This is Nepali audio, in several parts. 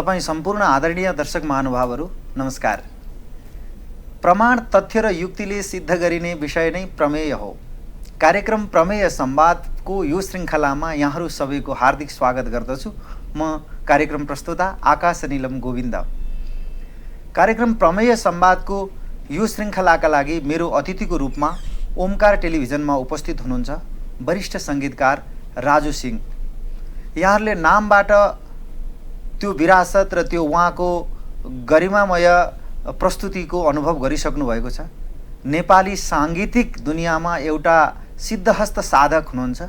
तपाईं सम्पूर्ण आदरणीय दर्शक महानुभावहरू नमस्कार। प्रमाण, तथ्य र युक्तिले सिद्ध गरिने विषय नै प्रमेय हो। कार्यक्रम प्रमेय संवादको यो श्रृङ्खलामा यहाँहरू सबैको हार्दिक स्वागत गर्दछु। म कार्यक्रम प्रस्तुता आकाश नीलम गोविन्द। कार्यक्रम प्रमेय संवादको यो श्रृङ्खलाका लागि मेरो अतिथिको रूपमा ओमकार टेलिभिजनमा उपस्थित हुनुहुन्छ वरिष्ठ सङ्गीतकार राजु सिंह। यहाँहरूले नामबाट त्यो विरासत र त्यो उहाँको गरिमामय प्रस्तुतिको अनुभव गरिसक्नु भएको छ। नेपाली साङ्गीतिक दुनियाँमा एउटा सिद्धहस्त साधक हुनुहुन्छ।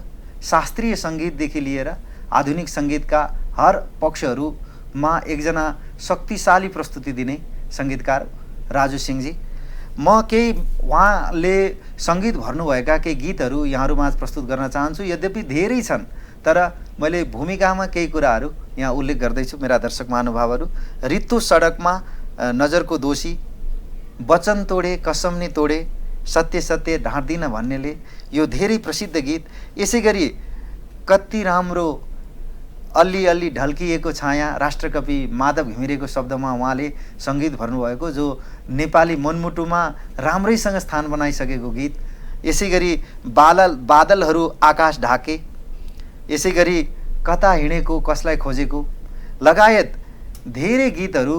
शास्त्रीय सङ्गीतदेखि लिएर आधुनिक सङ्गीतका हर पक्षहरूमा एकजना शक्तिशाली प्रस्तुति दिने सङ्गीतकार राजु सिंहजी। म केही उहाँले सङ्गीत भर्नुभएका केही गीतहरू यहाँहरूमाझ प्रस्तुत गर्न चाहन्छु। यद्यपि धेरै छन्, तर मैले भूमिकामा केही कुराहरू यहाँ उल्लेख गर्दैछु। मेरा दर्शक महानुभावहरू, रित्तो सडकमा नजरको दोषी, वचन तोडे कसम नि तोडे, सत्य सत्य ढाँट्दिन भन्नेले, यो धेरै प्रसिद्ध गीत। यसै गरी कति राम्रो अल्ली अल्ली ढल्किएको छाया, राष्ट्रकवि माधव घिमिरेको शब्दमा उहाँले सङ्गीत भर्नुभएको, जो नेपाली मनमुटुमा राम्रैसँग स्थान बनाइसकेको गीत। यसै गरी बादलहरू आकाश ढाके, यसै गरी कता हिँडेको कसलाई खोजेको लगायत धेरै गीतहरू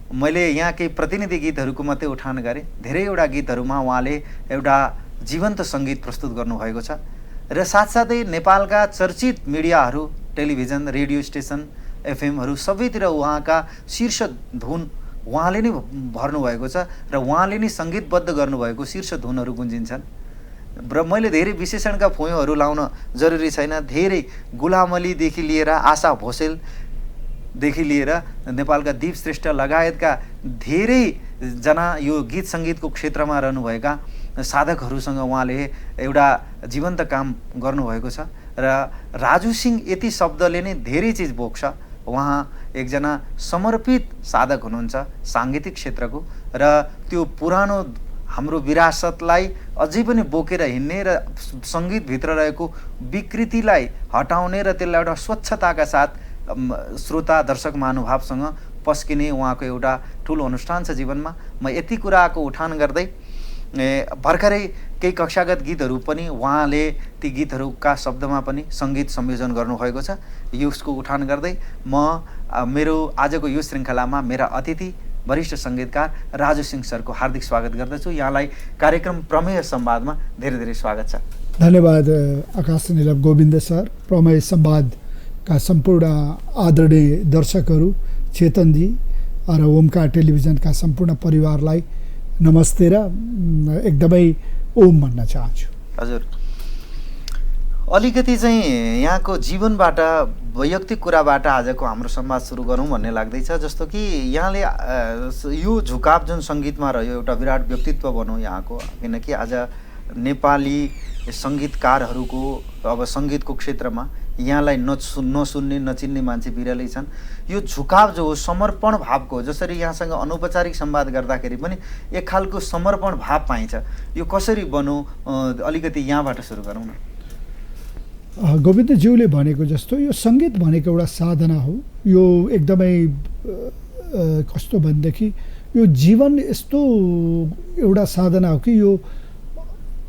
मैले यहाँ केही प्रतिनिधि गीतहरूको मात्रै उठान गरेँ। धेरैवटा गीतहरूमा उहाँले एउटा जीवन्त सङ्गीत प्रस्तुत गर्नुभएको छ। र साथसाथै नेपालका चर्चित मिडियाहरू, टेलिभिजन, रेडियो स्टेसन, एफएमहरू सबैतिर उहाँका शीर्ष धुन उहाँले नै भर्नुभएको छ र उहाँले नै सङ्गीतबद्ध गर्नुभएको शीर्ष धुनहरू गुन्जिन्छन्। र मैले धेरै विशेषणका फोयोहरू लाउन जरुरी छैन। धेरै गुलामलीदेखि लिएर आशा भोसेलदेखि लिएर नेपालका दीप श्रेष्ठ लगायतका धेरैजना यो गीत सङ्गीतको क्षेत्रमा रहनुभएका साधकहरूसँग उहाँले एउटा जीवन्त काम गर्नुभएको छ। र राजु सिंह यति शब्दले नै धेरै चिज बोक्छ। उहाँ एकजना समर्पित साधक हुनुहुन्छ साङ्गीतिक क्षेत्रको, र त्यो पुरानो हाम्रो विरासतलाई अझै पनि बोकेर हिँड्ने र सङ्गीतभित्र रहेको विकृतिलाई हटाउने र त्यसलाई एउटा स्वच्छताका साथ श्रोता दर्शक महानुभावसँग पस्किने उहाँको एउटा ठुलो अनुष्ठान छ जीवनमा। म यति कुराको उठान गर्दै भर्खरै केही कक्षागत गीतहरू पनि उहाँले ती गीतहरूका शब्दमा पनि सङ्गीत संयोजन गर्नुभएको छ। यसको उठान गर्दै म मेरो आजको यो श्रृङ्खलामा मेरा अतिथि वरिष्ठ सङ्गीतकार राजु सिंह सरको हार्दिक स्वागत गर्दछु। यहाँलाई कार्यक्रम प्रमेय संवादमा धेरै धेरै स्वागत छ। धन्यवाद आकाश नीलम गोविन्द सर। प्रमेय संवादका सम्पूर्ण आदरणीय दर्शकहरू, चेतनजी र ओमकार टेलिभिजनका सम्पूर्ण परिवारलाई नमस्ते र एकदमै ओम भन्न चाहन्छु। हजुर, अलिकति चाहिँ यहाँको जीवनबाट, वैयक्तिक कुराबाट आजको हाम्रो संवाद सुरु गरौँ भन्ने लाग्दैछ। जस्तो कि यहाँले यो झुकाव जुन सङ्गीतमा रह्यो, एउटा विराट व्यक्तित्व भनौँ यहाँको, किनकि आज नेपाली सङ्गीतकारहरूको अब सङ्गीतको क्षेत्रमा यहाँलाई नसुन्ने नचिन्ने मान्छे बिरलै छन्। यो झुकाव जो हो समर्पण भावको, जसरी यहाँसँग अनौपचारिक संवाद गर्दाखेरि पनि एक खालको समर्पण भाव पाइन्छ, यो कसरी बनौ? अलिकति यहाँबाट सुरु गरौँ न। गोविन्दज्यूले भनेको जस्तो यो सङ्गीत भनेको एउटा साधना हो। यो एकदमै कस्तो भनेदेखि यो जीवन यस्तो एउटा साधना हो कि यो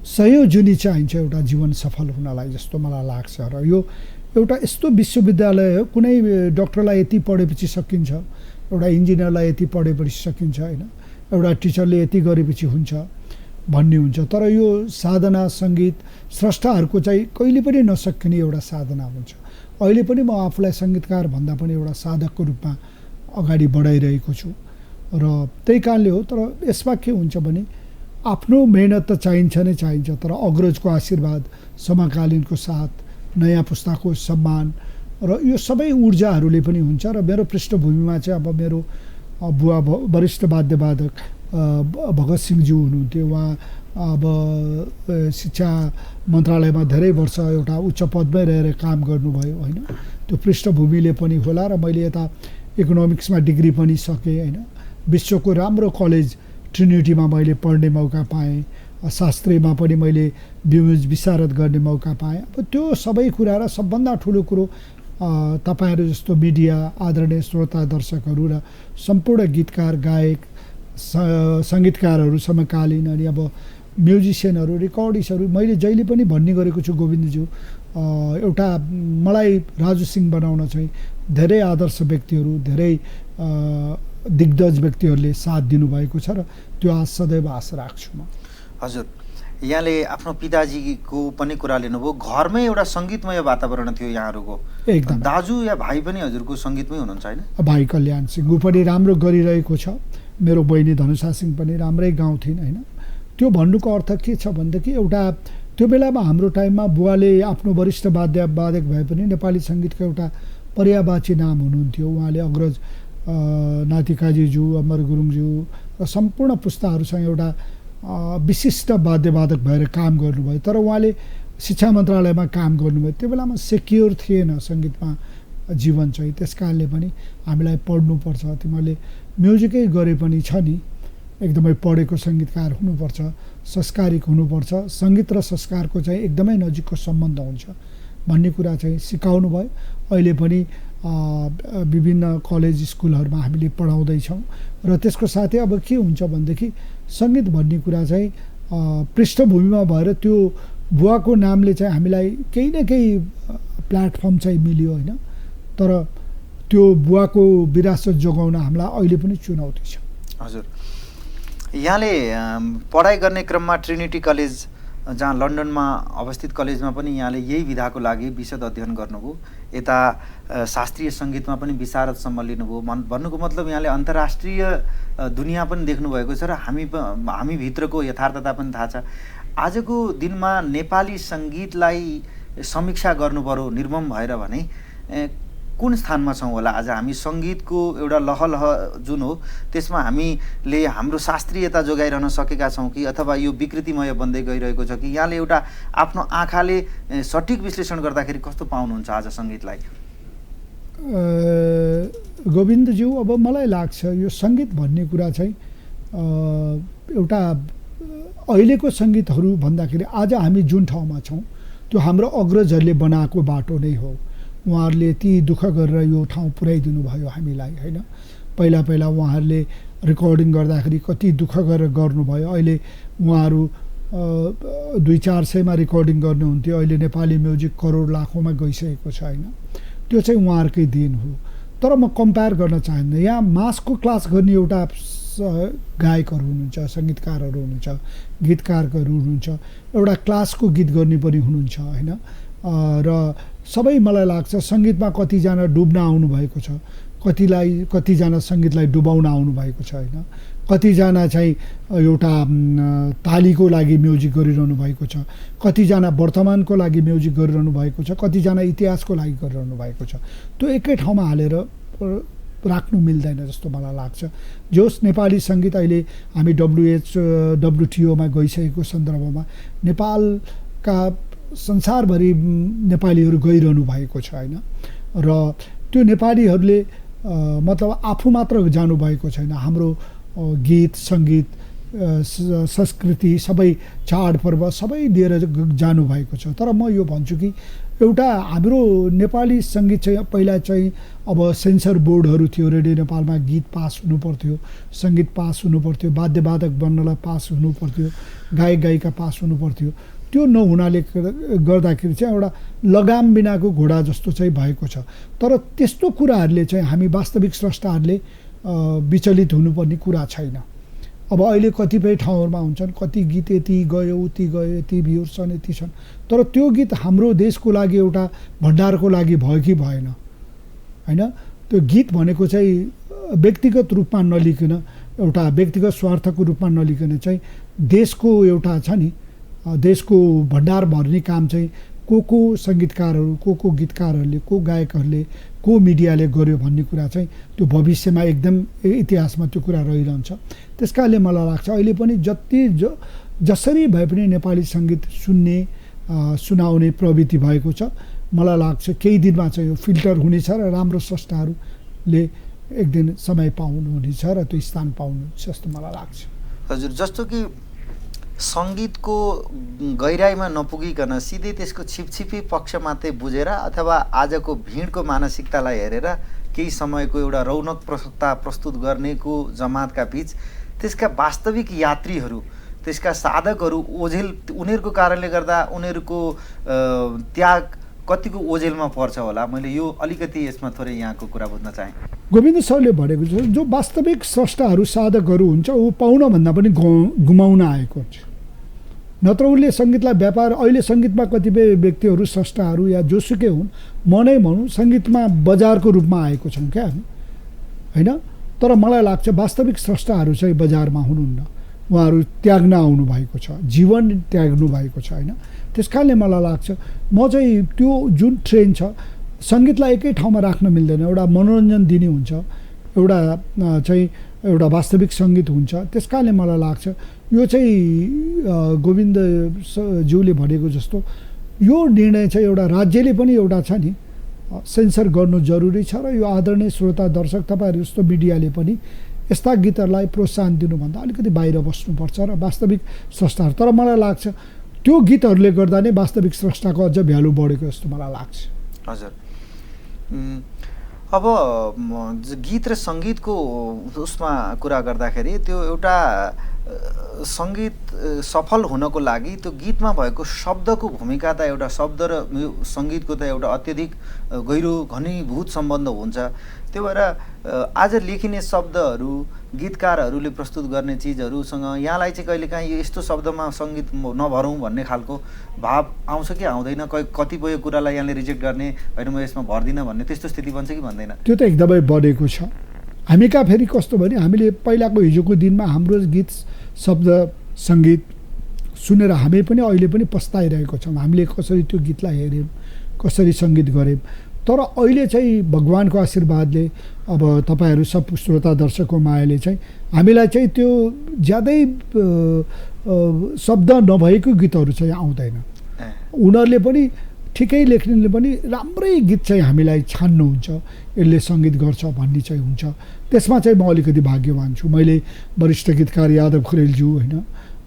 सयौँ जुनी चाहिन्छ एउटा जीवन सफल हुनलाई जस्तो मलाई लाग्छ। र यो एउटा यस्तो विश्वविद्यालय हो, कुनै डक्टरलाई यति पढेपछि सकिन्छ, एउटा इन्जिनियरलाई यति पढेपछि सकिन्छ, होइन, एउटा टिचरले यति गरेपछि हुन्छ भन्ने हुन्छ। तर यो साधना सङ्गीत स्रष्टाहरूको चाहिँ कहिले पनि नसकिने एउटा साधना हुन्छ। अहिले पनि म आफूलाई सङ्गीतकार भन्दा पनि एउटा साधकको रूपमा अगाडि बढाइरहेको छु र त्यही कारणले हो। तर यसमा के हुन्छ भने आफ्नो मेहनत त चाहिन्छ नै चाहिन्छ, तर अग्रजको आशीर्वाद, समकालीनको साथ, नयाँ पुस्ताको सम्मान र यो सबै ऊर्जाहरूले पनि हुन्छ। र मेरो पृष्ठभूमिमा चाहिँ अब मेरो बुवा वरिष्ठ वाद्यवादक भगत सिंहज्यू हुनुहुन्थ्यो। उहाँ अब शिक्षा मन्त्रालयमा धेरै वर्ष एउटा उच्च पदमै रहेर काम गर्नुभयो, होइन। त्यो पृष्ठभूमिले पनि होला। र मैले यता इकोनोमिक्समा डिग्री पनि सकेँ, होइन। विश्वको राम्रो कलेज ट्रिनिटीमा मैले पढ्ने मौका पाएँ। शास्त्रीमा पनि मैले विशारद गर्ने मौका पाएँ। अब त्यो सबै कुरा र सबभन्दा ठुलो कुरो तपाईँहरू जस्तो मिडिया, आदरणीय श्रोता दर्शकहरू र सम्पूर्ण गीतकार, गायक, सङ्गीतकारहरू समकालीन अनि अब म्युजिसियनहरू, रेकर्डिस्टहरू, मैले जहिले पनि भन्ने गरेको छु गोविन्दज्यू, एउटा मलाई राजु सिंह बनाउन चाहिँ धेरै आदर्श व्यक्तिहरू, धेरै दिग्गज व्यक्तिहरूले साथ दिनुभएको छ र त्यो आज सदैव आशा राख्छु म। हजुर, यहाँले आफ्नो पिताजीको पनि कुरा लिनुभयो। घरमै एउटा सङ्गीतमय वातावरण थियो यहाँहरूको। एकदम। दाजु या भाइ पनि हजुरको सङ्गीतमै हुनुहुन्छ होइन? भाइ कल्याण सिंह ऊ पनि राम्रो गरिरहेको छ, मेरो बहिनी धनुषा सिंह पनि राम्रै गाउँथिन् होइन। त्यो भन्नुको अर्थ के छ भनेदेखि एउटा त्यो बेलामा हाम्रो टाइममा बुवाले आफ्नो वरिष्ठ वादक भए पनि नेपाली सङ्गीतको एउटा पर्यायवाची नाम हुनुहुन्थ्यो। उहाँले अग्रज नातिकाजीज्यू, अमर गुरुङज्यू र सम्पूर्ण पुस्ताहरूसँग एउटा विशिष्ट वाद्यवादक भएर काम गर्नुभयो। तर उहाँले शिक्षा मन्त्रालयमा काम गर्नुभयो। त्यो बेलामा सेक्योर थिएन सङ्गीतमा जीवन चाहिँ, त्यस कारणले पनि हामीलाई पढ्नुपर्छ, तिमीहरूले म्युजिकै गरे पनि छ नि, एकदमै पढेको सङ्गीतकार हुनुपर्छ, संस्कारिक हुनुपर्छ, सङ्गीत र संस्कारको चाहिँ एकदमै नजिकको सम्बन्ध हुन्छ भन्ने कुरा चाहिँ सिकाउनु भयो। अहिले पनि विभिन्न कलेज स्कुलहरूमा हामीले पढाउँदैछौँ र त्यसको साथै अब के हुन्छ भनेदेखि सङ्गीत भन्ने कुरा चाहिँ पृष्ठभूमिमा भएर त्यो बुवाको नामले चाहिँ हामीलाई केही न केही प्लेटफर्म चाहिँ मिल्यो होइन। तर त्यो बुवाको विरासत जोगाउन हामीलाई अहिले पनि चुनौती छ। हजुर, यहाँले पढाइ गर्ने क्रममा ट्रिनिटी कलेज, जहाँ लन्डनमा अवस्थित कलेजमा पनि यहाँले यही विधाको लागि विशद अध्ययन गर्नुभयो। यता शास्त्रीय सङ्गीतमा पनि विशारदसम्म लिनुभयो। भन्नुको मतलब यहाँले अन्तर्राष्ट्रिय दुनियाँ पनि देख्नुभएको छ र हामीभित्रको यथार्थता पनि थाहा छ। आजको दिनमा नेपाली सङ्गीतलाई समीक्षा गर्नु पर्यो निर्मम भएर भने कुन स्थानमा छौँ होला? आज हामी सङ्गीतको एउटा लहलह जुन हो त्यसमा हामीले हाम्रो शास्त्रीयता जोगाइरहन सकेका छौँ कि अथवा यो विकृतिमय बन्दै गइरहेको छ कि? यहाँले एउटा आफ्नो आँखाले सठिक विश्लेषण गर्दाखेरि कस्तो पाउनुहुन्छ आज सङ्गीतलाई? गोविन्दज्यू, अब मलाई लाग्छ यो सङ्गीत भन्ने कुरा चाहिँ एउटा अहिलेको सङ्गीतहरू भन्दाखेरि आज हामी जुन ठाउँमा छौँ त्यो हाम्रो अग्रजहरूले बनाएको बाटो नै हो। उहाँहरूले यति दुःख गरेर यो ठाउँ पुर्याइदिनु भयो हामीलाई होइन। पहिला उहाँहरूले रेकर्डिङ गर्दाखेरि कति दुःख गरेर गर्नुभयो। अहिले उहाँहरू 200-400मा रेकर्डिङ गर्नुहुन्थ्यो, अहिले नेपाली म्युजिक करोड लाखौँमा गइसकेको छ होइन। त्यो चाहिँ उहाँहरूकै देन हो। तर म कम्पेयर गर्न चाहन्न। यहाँ मासको क्लास गर्ने एउटा गायकहरू हुनुहुन्छ, सङ्गीतकारहरू हुनुहुन्छ, गीतकारहरू हुनुहुन्छ, एउटा क्लासको गीत गर्ने पनि हुनुहुन्छ होइन। र सबै मलाई लाग्छ सङ्गीतमा कतिजना डुब्न आउनुभएको छ, कतिजना सङ्गीतलाई डुबाउन आउनुभएको छ होइन। कतिजना चाहिँ एउटा तालीको लागि म्युजिक गरिरहनु भएको छ, कतिजना वर्तमानको लागि म्युजिक गरिरहनु भएको छ, कतिजना इतिहासको लागि गरिरहनु भएको छ। त्यो एकै ठाउँमा हालेर राख्नु मिल्दैन जस्तो मलाई लाग्छ। जोस् नेपाली सङ्गीत अहिले हामी WTO-मा गइसकेको सन्दर्भमा नेपालका संसारभरि नेपालीहरू गइरहनु भएको छ होइन। र त्यो नेपालीहरूले मतलब आफू मात्र जानुभएको छैन, हाम्रो गीत सङ्गीत संस्कृति सबै चाडपर्व सबै लिएर जानुभएको छ। तर म यो भन्छु कि एउटा हाम्रो नेपाली सङ्गीत चाहिँ पहिला चाहिँ अब सेन्सर बोर्डहरू थियो, रेडियो नेपालमा गीत पास हुनु पर्थ्यो, सङ्गीत पास हुनु पर्थ्यो, वाद्यवादक बन्नलाई पास हुनु पर्थ्यो, गायक गायिका पास हुनु पर्थ्यो। त्यो नहुनाले गर्दाखेरि चाहिँ एउटा लगाम बिनाको घोडा जस्तो चाहिँ भएको छ। तर त्यस्तो कुराहरूले चाहिँ हामी वास्तविक स्रष्टाहरूले विचलित हुनुपर्ने कुरा छैन। अब अहिले कतिपय ठाउँहरूमा हुन्छन्, कति गीत यति गयो उति गयो, यति भ्युज छन् यति छन्, तर त्यो गीत हाम्रो देशको लागि एउटा भण्डारको लागि भयो कि भएन होइन। त्यो गीत भनेको चाहिँ व्यक्तिगत रूपमा नलिकन, एउटा व्यक्तिगत स्वार्थको रूपमा नलिकन चाहिँ देशको एउटा छ नि, देशको भण्डार भर्ने काम चाहिँ को सङ्गीतकारहरू, को गीतकारहरूले, को गायकहरूले, को मिडियाले गर्यो भन्ने कुरा चाहिँ त्यो भविष्यमा एकदम इतिहासमा त्यो कुरा रहिरहन्छ। त्यस कारणले मलाई लाग्छ अहिले पनि जसरी भए पनि नेपाली सङ्गीत सुनाउने प्रवृत्ति भएको छ। मलाई लाग्छ केही दिनमा चाहिँ यो फिल्टर हुनेछ र राम्रो स्रष्टाहरूले एक दिन समय पाउनुहुनेछ र त्यो स्थान पाउनुहुन्छ जस्तो मलाई लाग्छ। हजुर, जस्तो कि सङ्गीतको गहिराइमा नपुगिकन सिधै त्यसको छिपछिपी पक्ष मात्रै बुझेर अथवा आजको भिडको मानसिकतालाई हेरेर केही समयको एउटा रौनकप्रदता प्रस्तुत गर्नेको जमातका बीच त्यसका वास्तविक यात्रीहरू, त्यसका साधकहरू ओझेल, उनीहरूको कारणले गर्दा उनीहरूको त्याग कतिको ओझेलमा पर्छ होला? मैले यो अलिकति यसमा थोरै यहाँको कुरा बुझ्न चाहेँ। गोविन्द सरले भनेको छ, जो वास्तविक स्रष्टाहरू साधकहरू हुन्छ ऊ पाउनभन्दा पनि गुमाउन आएको हुन्छ। नत्र उसले सङ्गीतलाई व्यापार, अहिले सङ्गीतमा कतिपय व्यक्तिहरू स्रष्टाहरू या जोसुकै हुन्, म नै भनौँ सङ्गीतमा बजारको रूपमा आएको छौँ क्या हामी, होइन? तर मलाई लाग्छ वास्तविक स्रष्टाहरू चाहिँ बजारमा हुनुहुन्न, उहाँहरू त्याग्न आउनु भएको छ, जीवन त्याग्नु भएको छ, होइन? त्यस कारणले मलाई लाग्छ म चाहिँ त्यो जुन ट्रेन छ, सङ्गीतलाई एकै ठाउँमा राख्न मिल्दैन। एउटा मनोरञ्जन दिने हुन्छ, एउटा चाहिँ एउटा वास्तविक सङ्गीत हुन्छ। त्यस कारणले मलाई लाग्छ यो चाहिँ गोविन्द ज्यूले भनेको जस्तो यो निर्णय चाहिँ एउटा राज्यले पनि एउटा छ नि सेन्सर गर्नु जरुरी छ, र यो आदरणीय श्रोता दर्शक तपाईँहरू जस्तो मिडियाले पनि यस्ता गीतहरूलाई प्रोत्साहन दिनुभन्दा अलिकति बाहिर बस्नुपर्छ र वास्तविक स्रष्टाहरू। तर मलाई लाग्छ त्यो गीतहरूले गर्दा नै वास्तविक स्रष्टाको अझ भ्यालु बढेको जस्तो मलाई लाग्छ। हजुर, अब गीत र सङ्गीतको उसमा कुरा गर्दाखेरि त्यो एउटा सङ्गीत सफल हुनको लागि त्यो गीतमा भएको शब्दको भूमिका त एउटा शब्द र सङ्गीतको त एउटा अत्यधिक गहिरो घनीभूत सम्बन्ध हुन्छ। त्यो भएर आज लेखिने शब्दहरू, गीतकारहरूले प्रस्तुत गर्ने चिजहरूसँग यहाँलाई चाहिँ कहिलेकाहीँ यो यस्तो शब्दमा सङ्गीत नभरौँ भन्ने खालको भाव आउँछ कि आउँदैन? कतिपय कुरालाई यहाँले रिजेक्ट गर्ने, होइन म यसमा भर्दिनँ भन्ने त्यस्तो स्थिति बन्छ कि भन्दैन? त्यो त एकदमै बढेको छ। हामी कहाँ फेरि कस्तो भने हामीले पहिलाको हिजोको दिनमा हाम्रो गीत शब्द सङ्गीत सुनेर हामी पनि अहिले पनि पस्ताइरहेको छौँ, हामीले कसरी त्यो गीतलाई हेऱ्यौँ, कसरी सङ्गीत गऱ्यौँ। तर अहिले चाहिँ भगवानको आशीर्वादले, अब तपाईँहरू सब श्रोता दर्शकको मायाले चाहिँ हामीलाई चाहिँ त्यो ज्यादै शब्द नभएको गीतहरू चाहिँ आउँदैन। उनीहरूले पनि ठिकै लेख्नेले पनि राम्रै गीत चाहिँ हामीलाई छान्नुहुन्छ, यसले सङ्गीत गर्छ भन्ने चाहिँ हुन्छ। त्यसमा चाहिँ म अलिकति भाग्यवान छु। मैले वरिष्ठ गीतकार यादव खरेलज्यू, होइन,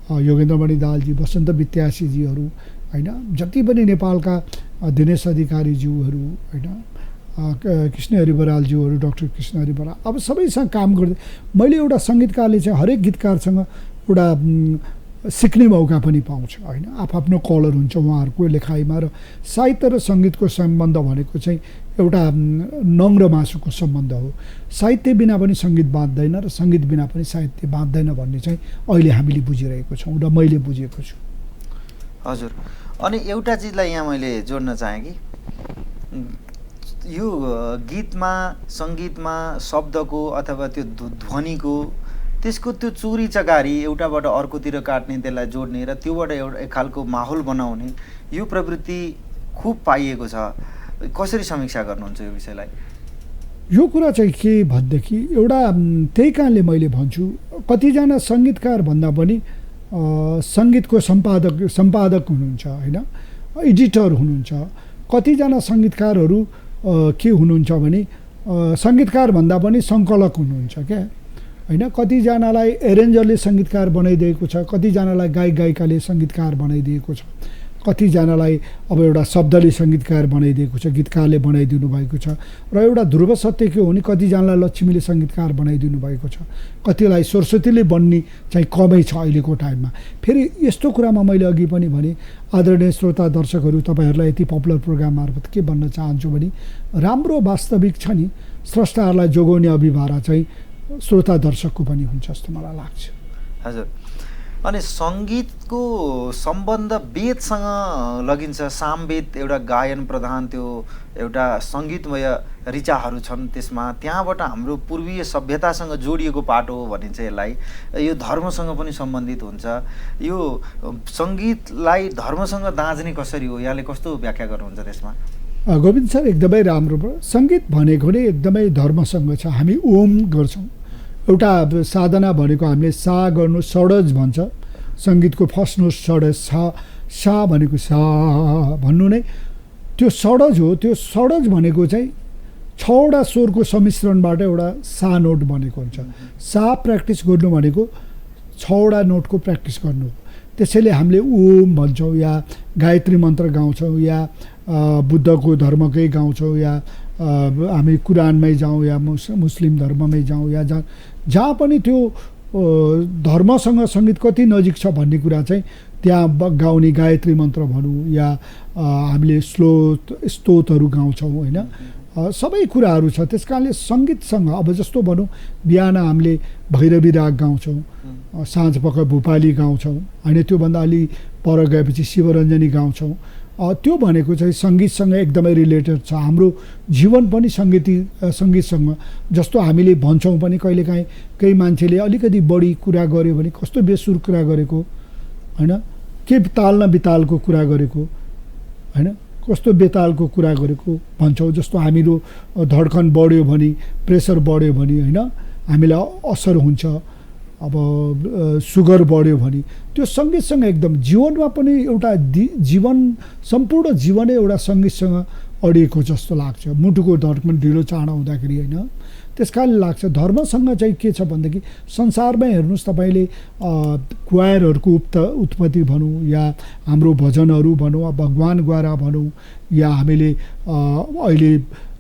योगेन्द्रमणि दालजी, वसन्त वित्यासीजीहरू, होइन, जति पनि नेपालका दिनेश अधिकारीज्यूहरू, होइन, कृष्णहरि बरालज्यूहरू, डाक्टर कृष्णहरि बराल, अब सबैसँग काम गर्दै मैले एउटा सङ्गीतकारले चाहिँ हरेक गीतकारसँग एउटा सिक्ने मौका पनि पाउँछ, होइन? आफ्नो कलर हुन्छ उहाँहरूको लेखाइमा। र साहित्य र सङ्गीतको सम्बन्ध भनेको चाहिँ एउटा नङ र मासुको सम्बन्ध हो। साहित्य बिना पनि सङ्गीत बाँच्दैन र सङ्गीत बिना पनि साहित्य बाँच्दैन भन्ने चाहिँ अहिले हामीले बुझिरहेको छौँ र मैले बुझेको छु। हजुर, अनि एउटा चिजलाई यहाँ मैले जोड्न चाहेँ कि यो गीतमा, सङ्गीतमा शब्दको अथवा त्यो ध्वनिको त्यसको त्यो चुरी चकारी एउटाबाट अर्कोतिर काट्ने, त्यसलाई जोड्ने र त्योबाट एउटा एक खालको माहौल बनाउने यो प्रवृत्ति खुब पाइएको छ। कसरी समीक्षा गर्नुहुन्छ यो विषयलाई? यो कुरा चाहिँ के भनेदेखि एउटा त्यही कारणले मैले भन्छु कतिजना सङ्गीतकार भन्दा पनि सङ्गीतको सम्पादक हुनुहुन्छ, होइन, एडिटर हुनुहुन्छ। कतिजना सङ्गीतकारहरू के हुनुहुन्छ भने सङ्गीतकार भन्दा पनि सङ्कलक हुनुहुन्छ क्या, होइन? कतिजनालाई एरेन्जरले सङ्गीतकार बनाइदिएको छ, कतिजनालाई गायक गायिकाले सङ्गीतकार बनाइदिएको छ, कतिजनालाई अब एउटा शब्दले सङ्गीतकार बनाइदिएको छ, गीतकारले बनाइदिनु भएको छ। र एउटा ध्रुव सत्य के हो भने कतिजनालाई लक्ष्मीले सङ्गीतकार बनाइदिनु भएको छ, कतिलाई सरस्वतीले बन्ने चाहिँ कमै छ अहिलेको टाइममा। फेरि यस्तो कुरामा मैले अघि पनि भने आदरणीय श्रोता दर्शकहरू, तपाईँहरूलाई यति पपुलर प्रोग्राम मार्फत के भन्न चाहन्छु भने राम्रो वास्तविक छ नि स्रष्टाहरूलाई जोगाउने अभिभारा चाहिँ श्रोता दर्शकको पनि हुन्छ जस्तो मलाई लाग्छ। हजुर, अनि सङ्गीतको सम्बन्ध वेदसँग लगिन्छ। सामवेद एउटा गायन प्रधान त्यो एउटा सङ्गीतमय ऋचाहरू छन् त्यसमा, त्यहाँबाट हाम्रो पूर्वीय सभ्यतासँग जोडिएको पाटो हो भनिन्छ यसलाई। यो धर्मसँग पनि सम्बन्धित हुन्छ। यो सङ्गीतलाई धर्मसँग दाँच्ने कसरी हो, यहाँले कस्तो व्याख्या गर्नुहुन्छ त्यसमा? गोविन्द सर एकदमै राम्रो भयो। सङ्गीत भनेको नै एकदमै धर्मसँग छ। हामी ओम गर्छौँ, एउटा साधना भनेको हामीले सा गर्नु षडज भन्छ, सङ्गीतको फर्स्ट नोट षडज, सा भनेको सा भन्नु नै त्यो षडज हो। त्यो षडज भनेको चाहिँ 6वटा स्वरको सम्मिश्रणबाट एउटा सा नोट बनेको हुन्छ। सा प्र्याक्टिस गर्नु भनेको 6वटा नोटको प्र्याक्टिस गर्नु। त्यसैले हामीले ओम भन्छौँ या गायत्री मन्त्र गाउँछौँ या बुद्धको धर्मकै गाउँछौँ या हामी कुरानमै जाउँ या मुस्लिम धर्ममै जाउँ या जहाँ पनि त्यो धर्मसँग सङ्गीत कति नजिक छ भन्ने कुरा चाहिँ त्यहाँ गाउने गायत्री मन्त्र भनौँ या हामीले स्तोत्रहरू गाउँछौँ होइन, सबै कुराहरू छ। त्यस कारणले सङ्गीतसँग अब जस्तो भनौँ बिहान हामीले भैरवी राग गाउँछौँ, साँझ पख भूपाली गाउँछौँ होइन, त्योभन्दा अलि पर गएपछि शिवरञ्जनी गाउँछौँ। त्यो भनेको चाहिँ सङ्गीतसँग एकदमै रिलेटेड छ। हाम्रो जीवन पनि सङ्गीतसँग जस्तो हामीले भन्छौँ पनि कहिलेकाहीँ केही मान्छेले अलिकति बढी कुरा गर्यो भने कस्तो बेसुर कुरा गरेको होइन, के ताल न बितालको कुरा गरेको होइन, कस्तो बेतालको कुरा गरेको भन्छौँ। जस्तो हाम्रो धड्कन बढ्यो भने प्रेसर बढ्यो भने होइन हामीलाई असर हुन्छ, अब सुगर बढ्यो भने त्यो सङ्गीतसँग एकदम जीवनमा पनि एउटा सम्पूर्ण जीवनै एउटा सङ्गीतसँग अडिएको जस्तो लाग्छ। मुटुको धड्कन ढिलो चाँडो हुँदाखेरि होइन, त्यस कारणले लाग्छ धर्मसँग चाहिँ के छ भनेदेखि संसारमै हेर्नुहोस् तपाईँले क्वायरहरूको उत्पत्ति भनौँ या हाम्रो भजनहरू भनौँ, भगवान द्वारा भनौँ या हामीले अहिले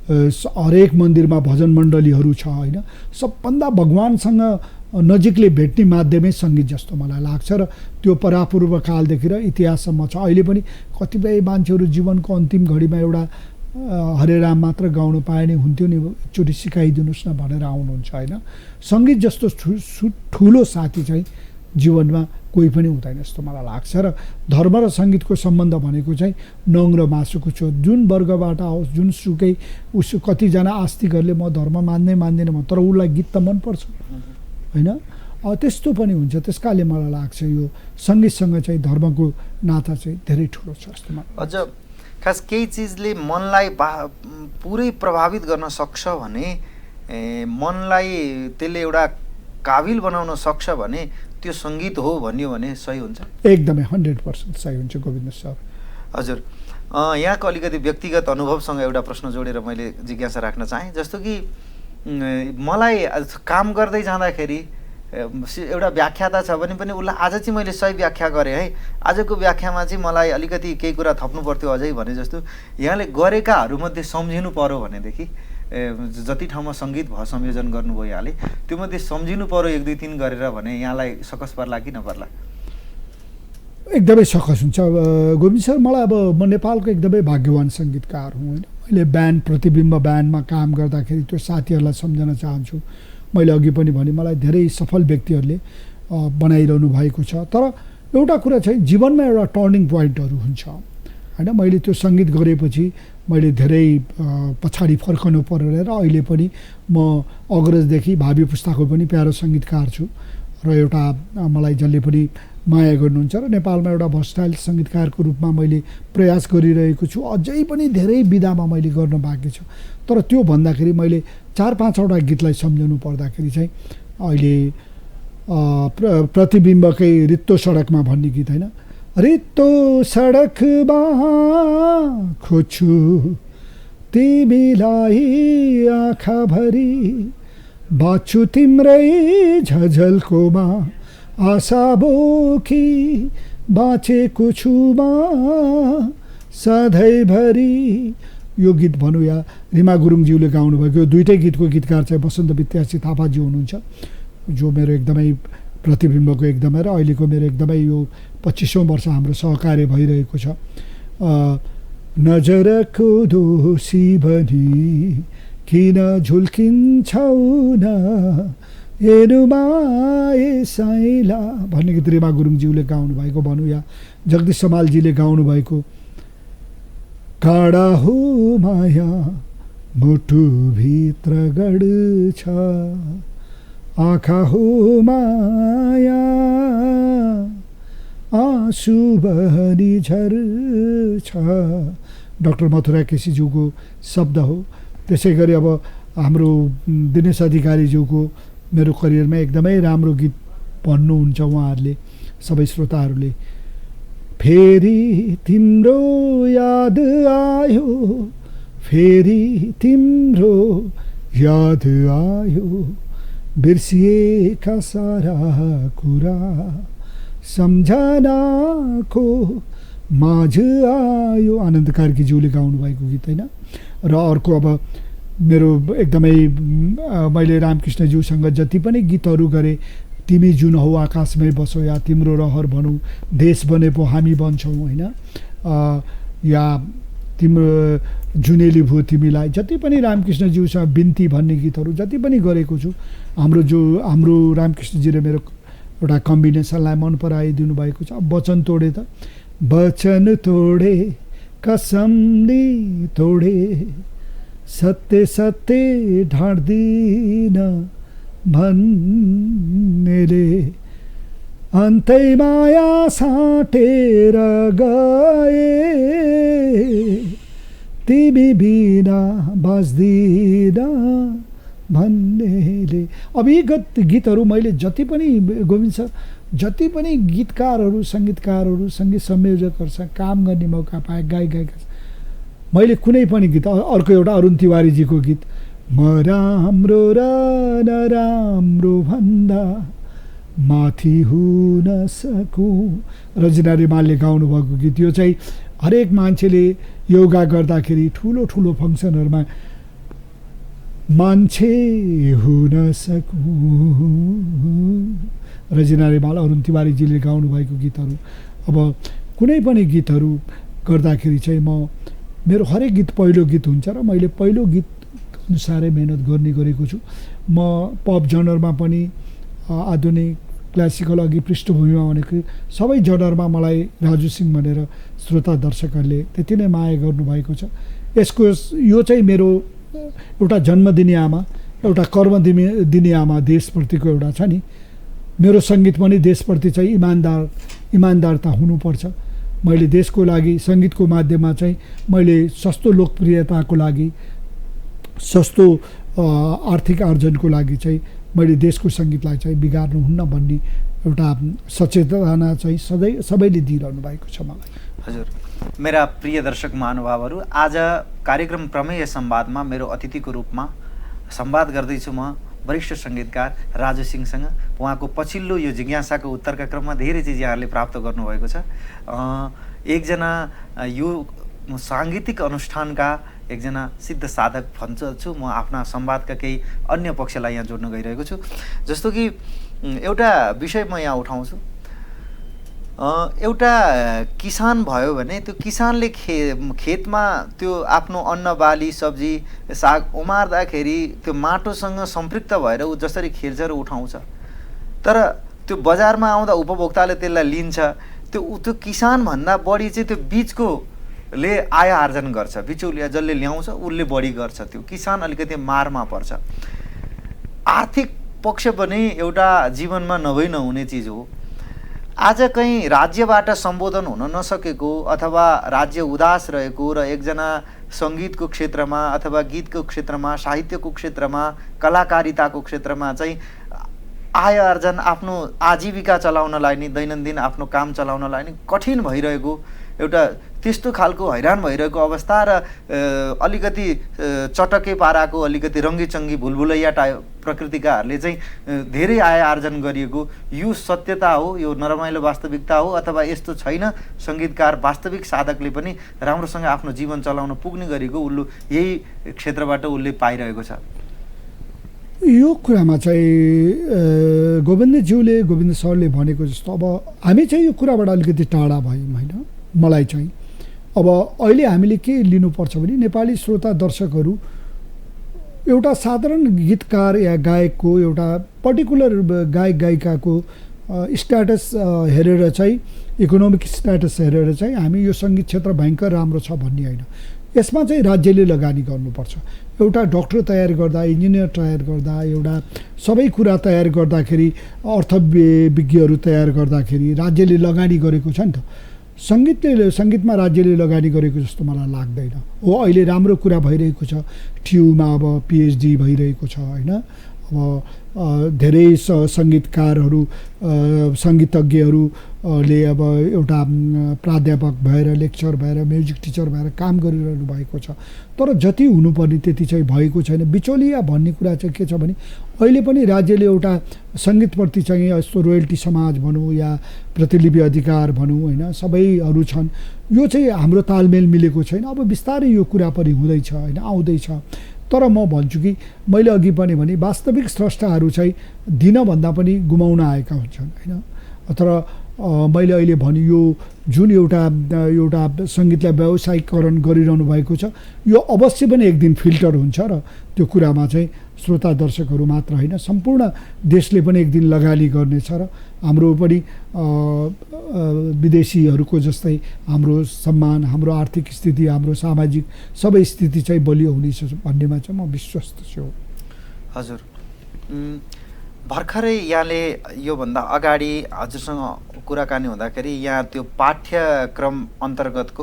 हरेक मन्दिरमा भजन मण्डलीहरू छ होइन, सबभन्दा भगवानसँग नजिकले भेट्ने माध्यमै सङ्गीत जस्तो मलाई लाग्छ। र त्यो परापूर्व कालदेखि र इतिहाससम्म छ। अहिले पनि कतिपय मान्छेहरू जीवनको अन्तिम घडीमा एउटा हरे राम मात्र गाउन पाए नि हुन्थ्यो नि, एकचोटि सिकाइदिनुहोस् न भनेर आउनुहुन्छ होइन। सङ्गीत जस्तो ठुलो साथी चाहिँ जीवनमा कोही पनि हुँदैन जस्तो मलाई लाग्छ। र धर्म र सङ्गीतको सम्बन्ध भनेको चाहिँ नङ र मासुको छ। जुन वर्गबाट आओस्, जुन सुकै कतिजना आस्तिकहरूले म धर्म मान्दिनँ तर उसलाई गीत त मनपर्छ होइन, त्यस्तो पनि हुन्छ। त्यस कारणले मलाई लाग्छ यो सङ्गीतसँग चाहिँ धर्मको नाता चाहिँ धेरै ठुलो छ जस्तो मलाई। अझ खास केही चिजले मनलाई पुरै प्रभावित गर्न सक्छ भने, मनलाई त्यसले एउटा काबिल बनाउन सक्छ भने त्यो सङ्गीत हो भन्यो भने सही हुन्छ? एकदमै 100% सही हुन्छ गोविन्द सर। हजुर, यहाँको अलिकति व्यक्तिगत अनुभवसँग एउटा प्रश्न जोडेर मैले जिज्ञासा राख्न चाहेँ। जस्तो कि मलाई काम गर्दै जाँदाखेरि एउटा व्याख्याता छ भने पनि उसलाई आज चाहिँ मैले सही व्याख्या गरेँ है, आजको व्याख्यामा चाहिँ मलाई अलिकति केही कुरा थप्नु पर्थ्यो अझै भने जस्तो यहाँले गरेकाहरूमध्ये सम्झिनु पर्यो भनेदेखि जति ठाउँमा सङ्गीत संयोजन गर्नुभयो यहाँले त्यो मध्ये सम्झिनु पर्यो 1 2 3 गरेर भने यहाँलाई सकस पर्ला कि नपर्ला? एकदमै सकस हुन्छ गोविन्द सर। मलाई अब म नेपालको एकदमै भाग्यवान सङ्गीतकार हुँ होइन। मैले ब्यान्ड प्रतिबिम्ब ब्यान्डमा काम गर्दाखेरि त्यो साथीहरूलाई सम्झन चाहन्छु। मैले अघि पनि भने मलाई धेरै सफल व्यक्तिहरूले बनाइरहनु भएको छ। तर एउटा कुरा चाहिँ जीवनमा एउटा टर्निङ पोइन्टहरू हुन्छ होइन। मैले त्यो सङ्गीत गरेपछि मैले धेरै पछाडि फर्कनु परेर अहिले पनि म अग्रजदेखि भावी पुस्ताको पनि प्यारो सङ्गीतकार छु र एउटा मलाई जसले पनि माया गर्नुहुन्छ र नेपालमा एउटा भर्सटाइल सङ्गीतकारको रूपमा मैले प्रयास गरिरहेको छु। अझै पनि धेरै विधामा मैले गर्न बाँकी छ। तर त्यो भन्दाखेरि मैले 4-5वटा गीतलाई सम्झनु पर्दाखेरि चाहिँ अहिले प्रतिबिम्बकै रित्तो सडकमा भन्ने गीत होइन, रित्तो सडकमा खोज्छु तिमीलाई आँखाभरि, बाँच्छु तिम्रै झझल्कोमा आशा बोकी, बाँचेको छु म सधैँभरि। यो गीत भनौँ या रिमा गुरुङज्यूले गाउनुभएको दुईटै गीतको गीतकार चाहिँ बसन्त विद्यासी थापाजी हुनुहुन्छ, जो मेरो एकदमै प्रतिबिम्बको एकदमै र अहिलेको मेरो एकदमै यो 25औं वर्ष हाम्रो सहकार्य भइरहेको छ। नजरको दोषी भनी किन झुल्किन्छौ न हेर्नुमा साइला भन्ने गीत रिमा गुरुङज्यूले गाउनुभएको भनौँ या जगदीश समालजीले गाउनुभएको काडा हो माया मुटुभित्र गड्छ, आँखा हो माया आँसु बहनी झर्छ, डाक्टर मथुरा केसीज्यूको शब्द हो। त्यसै गरी अब हाम्रो दिनेश अधिकारीज्यूको मेरो करियरमा एकदमै राम्रो गीत भन्नुहुन्छ उहाँहरूले सबै श्रोताहरूले। फेरि तिम्रो याद आयो, फेरि तिम्रो याद आयो, बिर्सिएका सारा कुरा सम्झनाको माझ आयो, आनन्द कार्कीज्यूले गाउनुभएको गीत होइन। र अर्को अब मेरो एकदमै मैले रामकृष्णज्यूसँग जति पनि गीतहरू गरेँ, तिमी जुन हौ आकाशमै बसो, या तिम्रो रहर भनौँ, देश बने पो हामी बन्छौँ होइन, या तिम्रो जुनेली भो तिमीलाई, जति पनि रामकृष्णज्यूसँग बिन्ती भन्ने गीतहरू जति पनि गरेको छु, हाम्रो रामकृष्णजी र मेरो एउटा कम्बिनेसनलाई मन पराइदिनु भएको छ। वचन तोडे त वचन तोडे कसमले तोडे, सत्य सत्य ढाड्दिन भन्नेले, अन्तै माया साटेर गए, तिमी बिना बाँच्दिन भन्नेले। अब यी गीतहरू मैले जति पनि गोविन्द सर, जति पनि गीतकारहरू, सङ्गीतकारहरू, सङ्गीत संयोजकहरूसँग काम गर्ने मौका पाएँ, गायिका, मैले कुनै पनि गीत, अर्को एउटा अरुण तिवारीजीको गीत, म राम्रो र नराम्रो भन्दा माथि हुन सकूँ, रजना रिमालले गाउनुभएको गीत। यो चाहिँ हरेक मान्छेले योगा गर्दाखेरि ठुलो ठुलो फङ्सनहरूमा मान्छे हुन सकूँ, रजना रिमाल, अरुण तिवारीजीले गाउनुभएको गीतहरू। अब कुनै पनि गीतहरू गर्दाखेरि चाहिँ मेरो हरेक गीत पहिलो गीत हुन्छ र मैले पहिलो गीत अनुसारै मेहनत गरेको छु। म पप जनरमा पनि, आधुनिक, क्लासिकल, अघि पृष्ठभूमिमा भनेको सबै जनरमा मलाई राजु सिंह भनेर श्रोता दर्शकहरूले त्यति नै माया गर्नुभएको छ। यो चाहिँ मेरो एउटा जन्मदिने आमा, एउटा कर्म दिने आमा, देशप्रतिको एउटा छ नि। मेरो सङ्गीत पनि देशप्रति चाहिँ इमान्दारता हुनुपर्छ। मैले देशको लागि सङ्गीतको माध्यममा चाहिँ मैले सस्तो लोकप्रियताको लागि, सस्तो आर्थिक आर्जनको लागि चाहिँ मैले देशको सङ्गीतलाई चाहिँ बिगार्नुहुन्न भन्ने एउटा सचेतना चाहिँ सबैले दिइरहनु भएको छ मलाई। हजुर, मेरा प्रिय दर्शक महानुभावहरू, आज कार्यक्रम प्रमेय संवादमा मेरो अतिथिको रूपमा संवाद गर्दैछु म वरिष्ठ सङ्गीतकार राजु सिंहसँग। उहाँको पछिल्लो यो जिज्ञासाको उत्तरका क्रममा धेरै चिज यहाँहरूले प्राप्त गर्नुभएको छ। एकजना यो साङ्गीतिक अनुष्ठानका एकजना सिद्ध साधक भन्छछु म, आफ्ना संवादका केही अन्य पक्षलाई यहाँ जोड्न गइरहेको छु। जस्तो कि एउटा विषय म यहाँ उठाउँछु। एउटा किसान भयो भने त्यो किसानले खेतमा त्यो आफ्नो अन्न बाली सब्जी साग उमार्दाखेरि त्यो माटोसँग सम्पृक्त भएर ऊ जसरी खेल्छ र उठाउँछ, तर त्यो बजारमा आउँदा उपभोक्ताले त्यसलाई लिन्छ। त्यो किसानभन्दा बढी चाहिँ त्यो बिचकोले आय आर्जन गर्छ, बिचौलिया जसले ल्याउँछ उसले बढी गर्छ। त्यो किसान अलिकति मारमा पर्छ। आर्थिक पक्ष पनि एउटा जीवनमा नहुने चिज हो। आज कहीँ राज्यबाट सम्बोधन हुन नसकेको अथवा राज्य उदास रहेको र एकजना सङ्गीतको क्षेत्रमा अथवा गीतको क्षेत्रमा, साहित्यको क्षेत्रमा, कलाकारिताको क्षेत्रमा चाहिँ आय आर्जन, आफ्नो आजीविका चलाउनलाई नि, दैनन्दिन आफ्नो काम चलाउनलाई नि कठिन भइरहेको एउटा त्यस्तो खालको हैरान भइरहेको अवस्था र अलिकति चटके पाराको, अलिकति रङ्गीचङ्गी भुलभुलैया प्रकृतिकाहरूले चाहिँ धेरै आय आर्जन गरिएको यो सत्यता हो, यो नरमाइलो वास्तविकता हो अथवा यस्तो छैन? सङ्गीतकार, वास्तविक साधकले पनि राम्रोसँग आफ्नो जीवन चलाउन पुग्ने गरेको उसले यही क्षेत्रबाट उसले पाइरहेको छ। यो कुरामा चाहिँ गोविन्द सरले भनेको जस्तो अब हामी चाहिँ यो कुराबाट अलिकति टाढा भयौँ होइन। मलाई चाहिँ अब अहिले हामीले के लिनुपर्छ भने नेपाली श्रोता दर्शकहरू एउटा साधारण गीतकार या गायकको, एउटा पर्टिकुलर गायक गायिकाको स्ट्याटस हेरेर चाहिँ, इकोनोमिक स्ट्याटस हेरेर चाहिँ हामी यो सङ्गीत क्षेत्र भयङ्कर राम्रो छ भन्ने होइन। यसमा चाहिँ राज्यले लगानी गर्नुपर्छ। एउटा डक्टर तयार गर्दा, इन्जिनियर तयार गर्दा, एउटा सबै कुरा तयार गर्दाखेरि, अर्थविज्ञहरू तयार गर्दाखेरि राज्यले लगानी गरेको छ नि त। सङ्गीतमा राज्यले लगानी गरेको जस्तो मलाई लाग्दैन। हो, अहिले राम्रो कुरा भइरहेको छ, ट्युमा अब पिएचडी भइरहेको छ होइन। अब धेरै सङ्गीतकारहरू, सङ्गीतज्ञहरू ले अब एउटा प्राध्यापक भएर लेक्चर भएर म्युजिक टिचर भएर काम गरिरहनु भएको छ, तर जति हुनुपर्ने त्यति चाहिँ भएको छैन। बिचौलिया भन्ने कुरा चाहिँ के छ भने अहिले पनि राज्यले एउटा सङ्गीतप्रति चाहिँ यस्तो रोयल्टी समाज भनौँ या प्रतिलिपि अधिकार भनौँ होइन, सबैहरू छन्। यो चाहिँ हाम्रो तालमेल मिलेको छैन। अब बिस्तारै यो कुरा पनि हुँदैछ होइन, आउँदैछ। तर म भन्छु कि मैले अघि पनि भने वास्तविक स्रष्टाहरू चाहिँ दिनभन्दा पनि गुमाउन आएका हुन्छन् होइन। तर मैले अहिले भने यो जुन एउटा सङ्गीतलाई व्यावसायिकरण गरिरहनु भएको छ, यो अवश्य पनि एक दिन फिल्टर हुन्छ र त्यो कुरामा चाहिँ श्रोता दर्शकहरू मात्र होइन, सम्पूर्ण देशले पनि एक दिन लगानी गर्नेछ र हाम्रो पनि विदेशीहरूको जस्तै हाम्रो सम्मान, हाम्रो आर्थिक स्थिति, हाम्रो सामाजिक सबै स्थिति चाहिँ बलियो हुनेछ भन्नेमा चाहिँ म विश्वस्त छु। हजुर, भर्खरै यहाँले योभन्दा अगाडि हजुरसँग कुराकानी हुँदाखेरि यहाँ त्यो पाठ्यक्रम अन्तर्गतको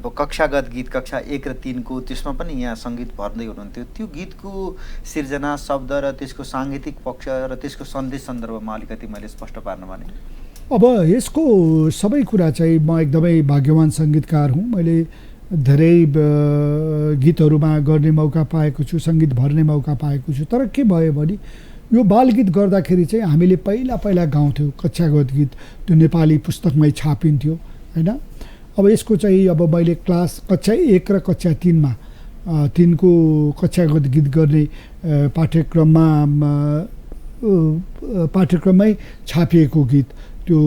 कक्षागत गीत कक्षा 1 र 3 को त्यसमा पनि यहाँ सङ्गीत भर्दै हुनुहुन्थ्यो। त्यो गीतको सिर्जना, शब्द र त्यसको साङ्गीतिक पक्ष र त्यसको सन्देश सन्दर्भमा अलिकति मैले स्पष्ट पार्न भने अब यसको सबै कुरा चाहिँ म एकदमै भाग्यवान सङ्गीतकार हुँ। मैले धेरै गीतहरूमा गर्ने मौका पाएको छु, सङ्गीत भर्ने मौका पाएको छु। तर के भयो भने यो बालगीत गर्दाखेरि चाहिँ हामीले पहिला गाउँथ्यौँ कक्षागत गीत, त्यो नेपाली पुस्तकमै छापिन्थ्यो होइन। अब यसको चाहिँ अब मैले कक्षा 1 र कक्षा 3मा 3 को कक्षागत गीत गर्ने पाठ्यक्रममै छापिएको गीत त्यो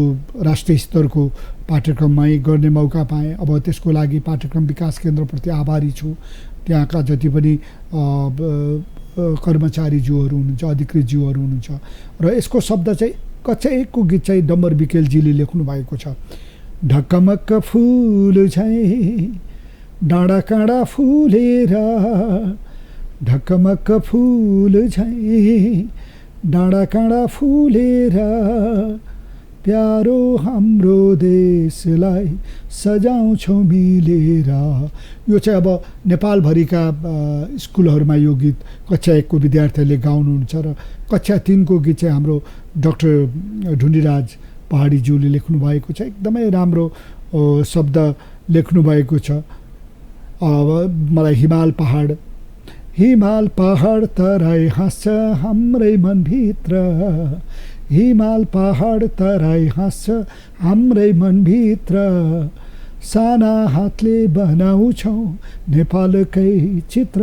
राष्ट्रिय स्तरको पाठ्यक्रममै गर्ने मौका पाएँ। अब त्यसको लागि पाठ्यक्रम विकास केन्द्रप्रति आभारी छु। त्यहाँका जति पनि कर्मचारीज्यूहरू हुनुहुन्छ, अधिकृतज्यूहरू हुनुहुन्छ। र यसको शब्द चाहिँ कक्षा 1 को गीत चाहिँ डम्बर विकेलजीले लेख्नु भएको छ। ढकमक्क फुल झैँ डाँडा काँडा फुलेर, ढकमक्क फुल झैँ डाँडा काँडा फुलेर, प्यारो हाम्रो देशलाई सजाउँछौँ मिलेर। यो चाहिँ अब नेपालभरिका स्कुलहरूमा यो गीत कक्षा 1 को विद्यार्थीहरूले गाउनुहुन्छ र कक्षा 3 को गीत चाहिँ हाम्रो डाक्टर ढुण्डिराज पहाडीज्यूले लेख्नु भएको छ। एकदमै राम्रो शब्द लेख्नु भएको छ। मलाई हिमाल पहाड तराई हाँस्छ हाम्रै मनभित्र, हिमाल पहाड तराई हाँस्छ हाम्रै मनभित्र, साना हातले बनाउँछौँ नेपालकै चित्र,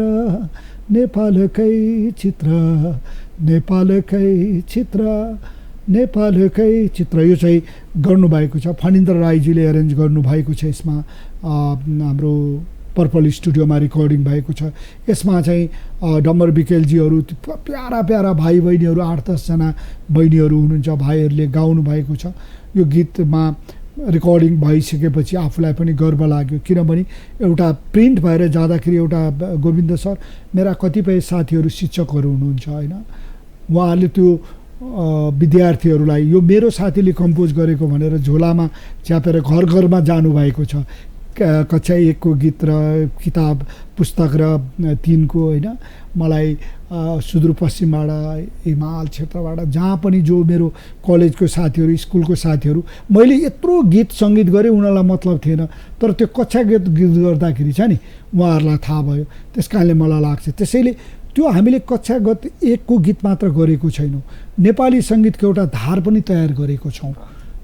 नेपालकै चित्र, नेपालकै चित्र, नेपालकै चित्र। यो चाहिँ गर्नुभएको छ, फणीन्द्र राईजीले एरेन्ज गर्नुभएको छ। यसमा हाम्रो पर्पल स्टुडियोमा रेकर्डिङ भएको छ। यसमा चाहिँ डम्बर विकेलजीहरू प्यारा प्यारा भाइ बहिनीहरू 8-10 जना बहिनीहरू हुनुहुन्छ, भाइहरूले गाउनु भएको छ। यो गीतमा रेकर्डिङ भइसकेपछि आफूलाई पनि गर्व लाग्यो, किनभने एउटा प्रिन्ट भएर जाँदाखेरि एउटा गोविन्द सर मेरा कतिपय साथीहरू शिक्षकहरू हुनुहुन्छ होइन, उहाँहरूले त्यो विद्यार्थीहरूलाई यो मेरो साथीले कम्पोज गरेको भनेर झोलामा च्यापेर घर घरमा जानुभएको छ। कक्षा 1 को गीत र किताब पुस्तक र 3 को होइन। मलाई सुदूरपश्चिमबाट, हिमाल क्षेत्रबाट, जहाँ पनि जो मेरो कलेजको साथीहरू, स्कुलको साथीहरू, मैले यत्रो गीत सङ्गीत गरेँ, उनीहरूलाई मतलब थिएन। तर त्यो कक्षागत गीत गर्दाखेरि चाहिँ नि उहाँहरूलाई थाहा भयो। त्यस कारणले मलाई लाग्छ त्यसैले त्यो हामीले कक्षागत 1 को गीत मात्र गरेको छैनौँ, नेपाली सङ्गीतको एउटा धार पनि तयार गरेको छौँ।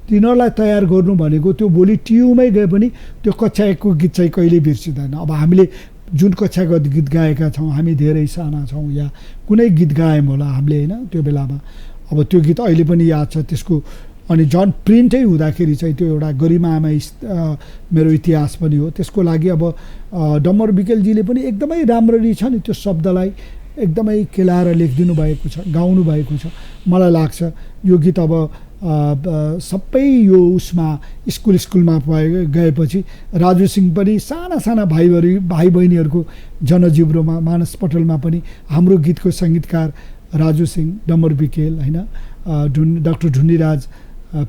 तिनीहरूलाई तयार गर्नु भनेको त्यो भोलि टियुमै गए पनि त्यो कक्षा 1 को गीत चाहिँ कहिल्यै बिर्सिँदैन। अब हामीले जुन कक्षागत गीत गाएका छौँ, हामी धेरै साना छौँ या कुनै गीत गायौँ होला हामीले होइन त्यो बेलामा, अब त्यो गीत अहिले पनि याद छ त्यसको। अनि झन् प्रिन्टै हुँदाखेरि चाहिँ त्यो एउटा गरिमामय मेरो इतिहास पनि हो। त्यसको लागि अब डम्बर विकेलजीले पनि एकदमै राम्ररी छ नि त्यो शब्दलाई एकदमै केलाएर लेखिदिनु भएको छ, गाउनु भएको छ। मलाई लाग्छ यो गीत अब सबै यो उसमा स्कुलमा गएपछि राजु सिंह पनि साना भाइ बहिनीहरूको जनजिब्रोमा, मानसपटलमा पनि हाम्रो गीतको सङ्गीतकार राजु सिंह, डम्बर विकेल होइन, डाक्टर ढुण्डिराज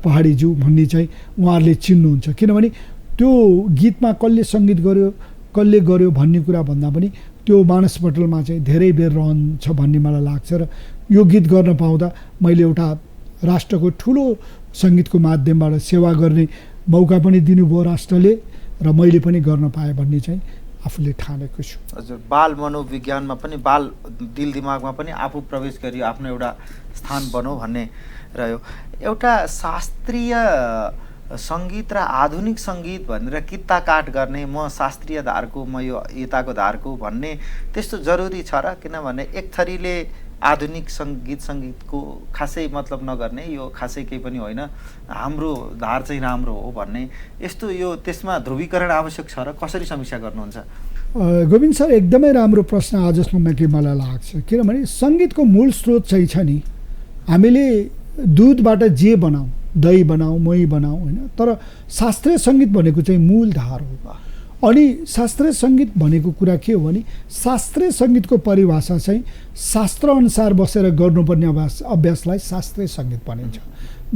पहाडीज्यू भन्ने चाहिँ उहाँहरूले चिन्नुहुन्छ। किनभने त्यो गीतमा कसले सङ्गीत गर्यो, कसले गर्यो भन्ने कुरा भन्दा पनि त्यो मानसपटलमा चाहिँ धेरै बेर रहन्छ भन्ने मलाई लाग्छ। र यो गीत गर्न पाउँदा मैले एउटा राष्ट्रको ठुलो सङ्गीतको माध्यमबाट सेवा गर्ने मौका पनि दिनुभयो राष्ट्रले र मैले पनि गर्न पाएँ भन्ने चाहिँ आफूले ठानेको छु। हजुर, बाल मनोविज्ञानमा पनि बाल दिल दिमागमा पनि आफू प्रवेश गरी आफ्नो एउटा स्थान बनौ भन्ने रह्यो। एउटा शास्त्रीय सङ्गीत र आधुनिक सङ्गीत भनेर कित्ता काट गर्ने, म शास्त्रीय धारको म यो यताको धारको भन्ने त्यस्तो जरुरी छ र? किनभने एक थरीले आधुनिक सङ्गीतको खासै मतलब नगर्ने, यो खासै केही पनि होइन, हाम्रो धार चाहिँ राम्रो हो भन्ने, यस्तो यो त्यसमा ध्रुवीकरण आवश्यक छ र? कसरी समीक्षा गर्नुहुन्छ? गोविन्द सर, एकदमै राम्रो प्रश्न आजसम्म के मलाई लाग्छ। किनभने सङ्गीतको मूल स्रोत चाहिँ छ नि, हामीले दुधबाट जे बनाऊ, दही बनाऊ, मही बनाऊ होइन, तर शास्त्रीय सङ्गीत भनेको चाहिँ मूल धार हो। अनि शास्त्रीय सङ्गीत भनेको कुरा के हो भने शास्त्रीय सङ्गीतको परिभाषा चाहिँ शास्त्रअनुसार बसेर गर्नुपर्ने अभ्यासलाई शास्त्रीय सङ्गीत भनिन्छ।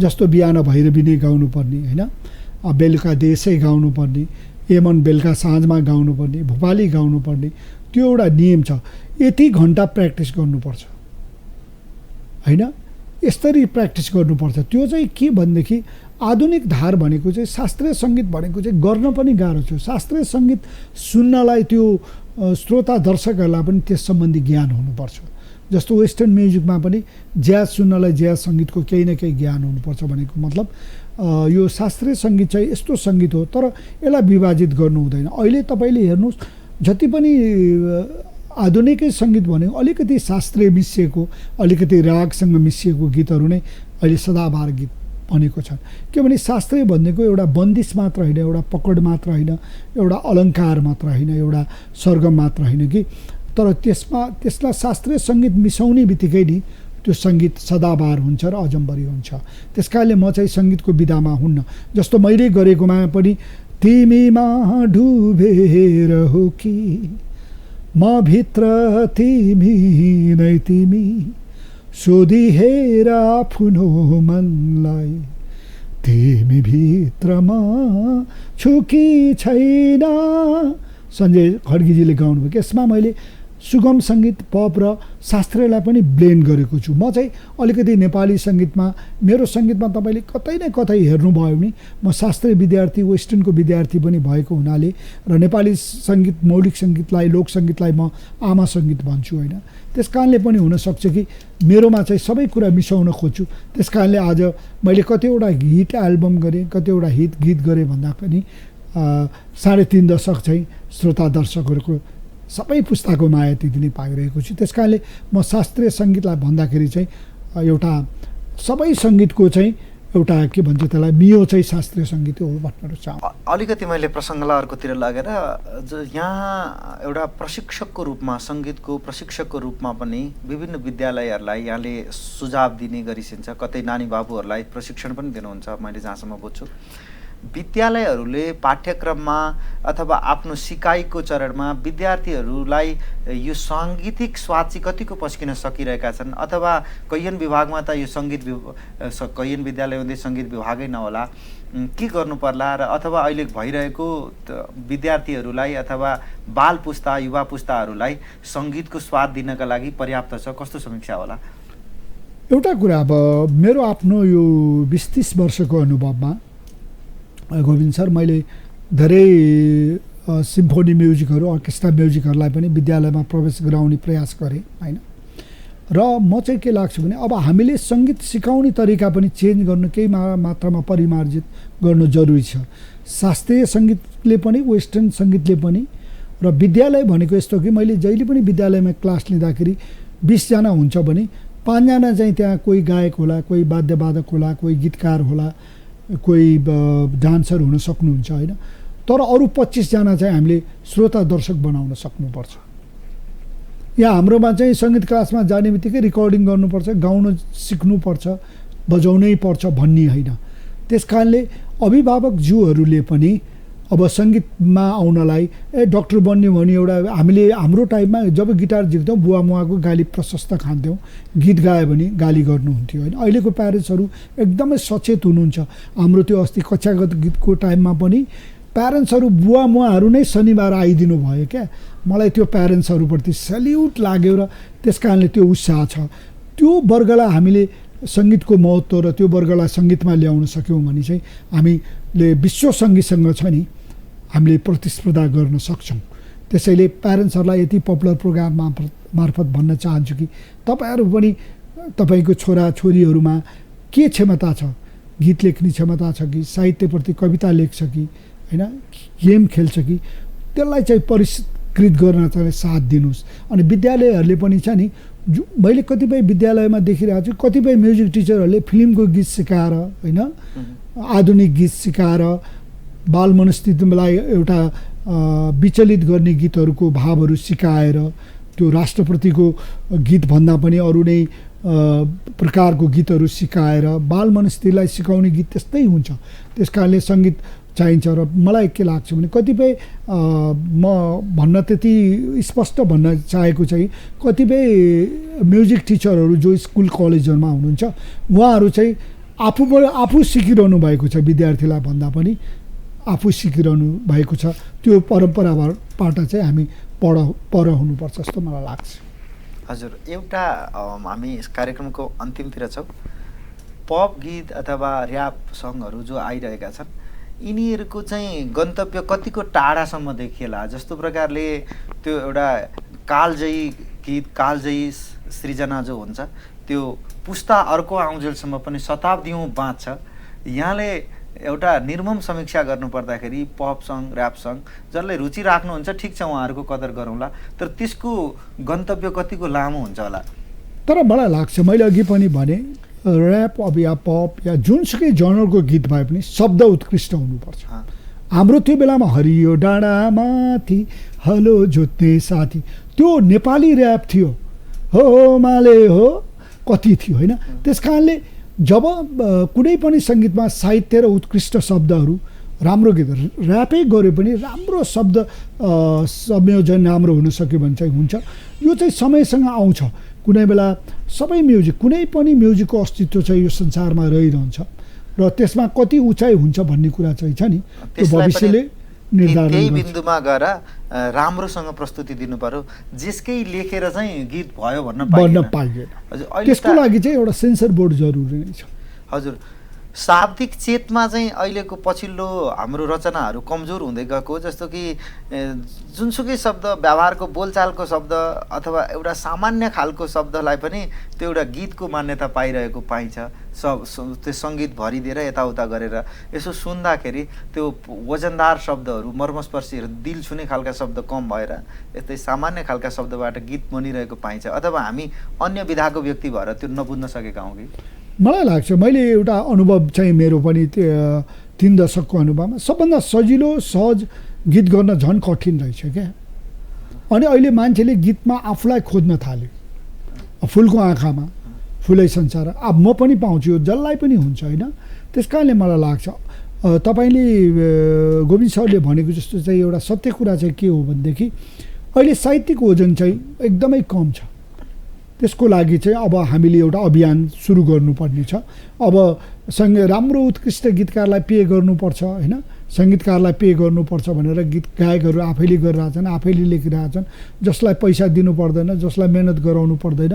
जस्तो बिहान भैरवी नै गाउनुपर्ने होइन, बेलुका देशै गाउनुपर्ने, एमन बेलुका साँझमा गाउनुपर्ने, भोपाली गाउनुपर्ने, त्यो एउटा नियम छ। यति घन्टा प्र्याक्टिस गर्नुपर्छ होइन, यसरी प्र्याक्टिस गर्नुपर्छ। त्यो चाहिँ के भनेदेखि आधुनिक धार भनेको चाहिँ शास्त्रीय सङ्गीत भनेको चाहिँ गर्न पनि गाह्रो छ। शास्त्रीय सङ्गीत सुन्नलाई त्यो श्रोता दर्शकहरूलाई पनि त्यस सम्बन्धी ज्ञान हुनुपर्छ। जस्तो वेस्टर्न म्युजिकमा पनि ज्याज सुन्नलाई ज्याज सङ्गीतको केही न केही ज्ञान हुनुपर्छ भनेको मतलब यो शास्त्रीय सङ्गीत चाहिँ यस्तो सङ्गीत हो, तर यसलाई विभाजित गर्नु हुँदैन। अहिले तपाईँले हेर्नुहोस्, जति पनि आधुनिकै सङ्गीत भनेको अलिकति शास्त्रीय मिसिएको, अलिकति रागसँग मिसिएको गीतहरू नै अहिले सदाबहार गीत बनेको छ। किनभने शास्त्रीय भनेको एउटा बन्दिस मात्र होइन, एउटा पकड मात्र होइन, एउटा अलङ्कार मात्र होइन, एउटा सरगम मात्र होइन कि, तर त्यसलाई शास्त्रीय सङ्गीत मिसाउने बित्तिकै नि त्यो सङ्गीत सदाबहार हुन्छ र अजम्बरी हुन्छ। त्यस कारणले म चाहिँ सङ्गीतको विधामा हुन्न। जस्तो मैले गरेकोमा पनि तिमीमा डुबेर हो कि म भित्र तिमी नै तिमी, सोधिहेर आफ्नो मनलाई तिमी भित्रमा छु कि छैन, सञ्जय खड्गीजीले गाउनुभयो। यसमा मैले सुगम सङ्गीत, पप र शास्त्रीयलाई पनि ब्लेन्ड गरेको छु। म चाहिँ अलिकति नेपाली सङ्गीतमा, मेरो सङ्गीतमा तपाईँले कतै न कतै हेर्नुभयो भने म शास्त्रीय विद्यार्थी, वेस्टर्नको विद्यार्थी पनि भएको हुनाले र नेपाली सङ्गीत, मौलिक सङ्गीतलाई, लोक सङ्गीतलाई म आमा सङ्गीत भन्छु होइन। त्यस कारणले पनि हुनसक्छ कि मेरोमा चाहिँ सबै कुरा मिसाउन खोज्छु। त्यस कारणले आज मैले कतिवटा हिट एल्बम गरेँ, कतिवटा हिट गीत गरेँ भन्दा पनि 3.5 दशक चाहिँ श्रोता दर्शकहरूको सबै पुस्ताको माया त्यति नै पाइरहेको छु। त्यस कारणले म शास्त्रीय सङ्गीतलाई भन्दाखेरि चाहिँ एउटा सबै सङ्गीतको चाहिँ एउटा के भन्छ त्यसलाई मियो चाहिँ शास्त्रीय सङ्गीत हो भन्न चाहन्छु। अलिकति मैले प्रसङ्गलाई अर्कोतिर लगेर यहाँ एउटा प्रशिक्षकको रूपमा, सङ्गीतको प्रशिक्षकको रूपमा पनि विभिन्न विद्यालयहरूलाई यहाँले सुझाव दिने गरिसिन्छ, कतै नानी बाबुहरूलाई प्रशिक्षण पनि दिनुहुन्छ मैले जहाँसम्म बुझ्छु। विद्यालयहरूले पाठ्यक्रममा अथवा आफ्नो सिकाइको चरणमा विद्यार्थीहरूलाई यो साङ्गीतिक स्वाद चाहिँ कतिको पस्किन सकिरहेका छन्, अथवा कैयन विभागमा त यो कैयन विद्यालय हुँदै सङ्गीत विभागै नहोला, के गर्नु पर्ला र अथवा अहिले भइरहेको विद्यार्थीहरूलाई अथवा बाल पुस्ता, युवा पुस्ताहरूलाई सङ्गीतको स्वाद दिनका लागि पर्याप्त छ? कस्तो समीक्षा होला? एउटा कुरा, अब मेरो आफ्नो यो 20-30 वर्षको अनुभवमा गोविन्द सर, मैले धेरै सिम्फोनी म्युजिकहरू, अर्केस्ट्रा म्युजिकहरूलाई पनि विद्यालयमा प्रवेश गराउने प्रयास गरेँ होइन। र म चाहिँ के लाग्छ भने अब हामीले सङ्गीत सिकाउने तरिका पनि चेन्ज गर्नु, केही मात्रामा परिमार्जित गर्नु जरुरी छ। शास्त्रीय सङ्गीतले पनि, वेस्टर्न सङ्गीतले पनि। र विद्यालय भनेको यस्तो कि मैले जहिले पनि विद्यालयमा क्लास लिँदाखेरि 20 जना हुन्छ भने 5 जना चाहिँ त्यहाँ कोही गायक होला, कोही वाद्यवादक होला, कोही गीतकार होला, कोही डान्सर हुन सक्नुहुन्छ होइन। तर अरू 25 जना चाहिँ हामीले श्रोता दर्शक बनाउन सक्नुपर्छ। यहाँ हाम्रोमा चाहिँ सङ्गीत क्लासमा जाने बित्तिकै रिकर्डिङ गर्नुपर्छ, गाउन सिक्नुपर्छ, बजाउनै पर्छ भन्ने होइन। त्यस कारणले अभिभावकज्यूहरूले पनि अब सङ्गीतमा आउनलाई डक्टर बन्ने भने एउटा हाम्रो टाइममा जब गिटार झिक्थ्यौँ बुवा मुवाको गाली प्रशस्त खान्थ्यौँ, गीत गायो भने गाली गर्नुहुन्थ्यो होइन। अहिलेको प्यारेन्ट्सहरू एकदमै सचेत हुनुहुन्छ। हाम्रो त्यो अस्ति कक्षागत गीतको टाइममा पनि प्यारेन्ट्सहरू, बुवा मुवाहरू नै शनिबार आइदिनु भयो क्या। मलाई त्यो प्यारेन्ट्सहरूप्रति सल्युट लाग्यो र त्यस कारणले त्यो उत्साह छ। त्यो वर्गलाई हामीले सङ्गीतको महत्त्व र त्यो वर्गलाई सङ्गीतमा ल्याउन सक्यौँ भने चाहिँ हामीले विश्व सङ्गीतसँग छ नि हामीले प्रतिस्पर्धा गर्न सक्छौँ। त्यसैले प्यारेन्ट्सहरूलाई यति पपुलर प्रोग्राम मार्फत भन्न चाहन्छु कि तपाईँहरू पनि तपाईँको छोराछोरीहरूमा के क्षमता छ, गीत लेख्ने क्षमता छ कि, साहित्यप्रति कविता लेख्छ कि, होइन, गेम खेल्छ कि, त्यसलाई चाहिँ परिष्कृत गर्न चाहिँ साथ दिनुहोस्। अनि विद्यालयहरूले पनि छ नि, मैले कतिपय विद्यालयमा देखिरहेको छु कतिपय म्युजिक टिचरहरूले फिल्मको गीत सिकाएर, होइन, आधुनिक गीत सिकाएर बाल मनस्थितिलाई एउटा विचलित गर्ने गीतहरूको भावहरू सिकाएर त्यो राष्ट्रप्रतिको गीतभन्दा पनि अरू नै प्रकारको गीतहरू सिकाएर बाल मनस्थितिलाई सिकाउने गीत त्यस्तै हुन्छ। त्यस कारणले सङ्गीत चाहिन्छ। र मलाई के लाग्छ भने कतिपय म भन्न त्यति स्पष्ट भन्न चाहेको चाहिँ कतिपय म्युजिक टिचरहरू जो स्कुल कलेजहरूमा हुनुहुन्छ उहाँहरू चाहिँ आफू सिकिरहनु भएको छ, विद्यार्थीलाई भन्दा पनि आफू सिकिरहनु भएको छ। त्यो परम्पराबाट चाहिँ हामी पर हुनुपर्छ जस्तो मलाई लाग्छ। हजुर, एउटा हामी कार्यक्रमको अन्तिमतिर छौँ। पप गीत अथवा ऱ्याप सङ्गहरू जो आइरहेका छन् यिनीहरूको चाहिँ गन्तव्य कतिको टाढासम्म देखिएला? जस्तो प्रकारले त्यो एउटा कालजयी गीत, कालजयी सृजना जो हुन्छ त्यो पुस्ता अर्को आउँजेलसम्म पनि शताब्दीौँ बाँच्छ। यहाँले एउटा निर्मम समीक्षा गर्नुपर्दाखेरि पप सङ, ऱ्याप सङ जसले रुचि राख्नुहुन्छ ठिक छ, उहाँहरूको कदर गरौँला, तर त्यसको गन्तव्य कतिको लामो हुन्छ होला? तर मलाई लाग्छ, मैले अघि पनि भने, ऱ्याप अब या पप या जुनसुकै जनरको गीत भए पनि शब्द उत्कृष्ट हुनुपर्छ। हाम्रो त्यो बेलामा हरियो डाँडा माथि हलो जोत्ने साथी त्यो नेपाली ऱ्याप थियो, हो माले हो कति थियो, होइन? त्यस कारणले जब कुनै पनि सङ्गीतमा साहित्य र उत्कृष्ट शब्दहरू, राम्रो गीत ऱ्यापै गरे पनि राम्रो शब्द संयोजन राम्रो हुन सक्यो भने चाहिँ हुन्छ। यो चाहिँ समयसँग आउँछ। कुनै बेला सबै म्युजिक, कुनै पनि म्युजिकको अस्तित्व चाहिँ यो संसारमा रहिरहन्छ र त्यसमा कति उचाइ हुन्छ भन्ने कुरा चाहिँ छ नि, त्यो भविष्यले निर्धारण गर्छ। त्यही बिन्दुमा गएर राम्रोसँग प्रस्तुति दिनु पर्यो, जेसकै लेखेर चाहिँ गीत भयो भन्न पाइएन। त्यसको लागि चाहिँ एउटा सेन्सर बोर्ड जरुरी नै छ। हजुर, शाब्दिक चेतमा चाहिँ अहिलेको पछिल्लो हाम्रो रचनाहरू कमजोर हुँदै गएको, जस्तो कि जुनसुकै शब्द, व्यवहारको बोलचालको शब्द अथवा एउटा सामान्य खालको शब्दलाई पनि त्यो एउटा गीतको मान्यता पाइरहेको पाइन्छ। त्यो सङ्गीत भरिदिएर यताउता गरेर यसो सुन्दाखेरि त्यो वजनदार शब्दहरू, मर्मस्पर्शीहरू, दिल छुने खालका शब्द कम भएर यस्तै सामान्य खालका शब्दबाट गीत बनिरहेको पाइन्छ। अथवा हामी अन्य विधाको व्यक्ति भएर त्यो नबुझ्न सकेका हौँ कि? मलाई लाग्छ, मैले एउटा अनुभव चाहिँ मेरो पनि 3 दशकको अनुभवमा सबभन्दा सजिलो सहज गीत गर्न झन् कठिन रहेछ क्या। अनि अहिले मान्छेले गीतमा आफूलाई खोज्न थाल्यो, फुलको आँखामा फुलै संसार। अब म पनि पाउँछु, जसलाई पनि हुन्छ, होइन? त्यस कारणले मलाई लाग्छ तपाईँले गोविन्द सरले भनेको जस्तो चाहिँ एउटा सत्य कुरा चाहिँ के हो भनेदेखि अहिले साहित्यिक ओजन चाहिँ एकदमै कम छ। त्यसको लागि चाहिँ अब हामीले एउटा अभियान सुरु गर्नुपर्ने छ। अब राम्रो उत्कृष्ट गीतकारलाई पे गर्नुपर्छ, होइन? सङ्गीतकारलाई पे गर्नुपर्छ भनेर गीत गायकहरू आफैले गरिरहेछन्, आफैले लेखिरहेछन्। जसलाई पैसा दिनु पर्दैन, जसलाई मेहनत गराउनु पर्दैन।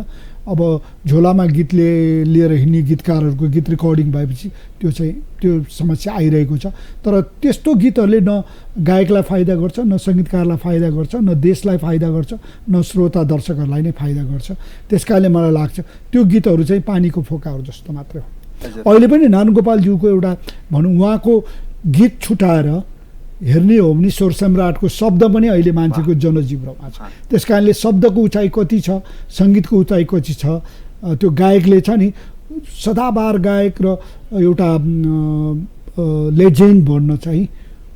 अब झोलामा गीत लिएर हिँड्ने गीतकारहरूको गीत रेकर्डिङ भएपछि त्यो समस्या आइरहेको छ। तर त्यस्तो गीतहरूले न गायकलाई फाइदा गर्छ, न सङ्गीतकारलाई फाइदा गर्छ, न देशलाई फाइदा गर्छ, न श्रोता दर्शकहरूलाई नै फाइदा गर्छ। त्यस कारणले मलाई लाग्छ त्यो गीतहरू चाहिँ पानीको फोकाहरू जस्तो मात्रै हो। अहिले पनि नारायणगोपालज्यूको एउटा भनौँ उहाँको गीत छुटाएर हेर्ने हो भने स्वर सम्राटको शब्द पनि अहिले मान्छेको जनजीवनमा छ। त्यस कारणले शब्दको उचाइ कति छ, सङ्गीतको उचाइ कति छ, त्यो गायकले छ नि सदाबार गायक र एउटा लेजेन्ड भन्न चाहिँ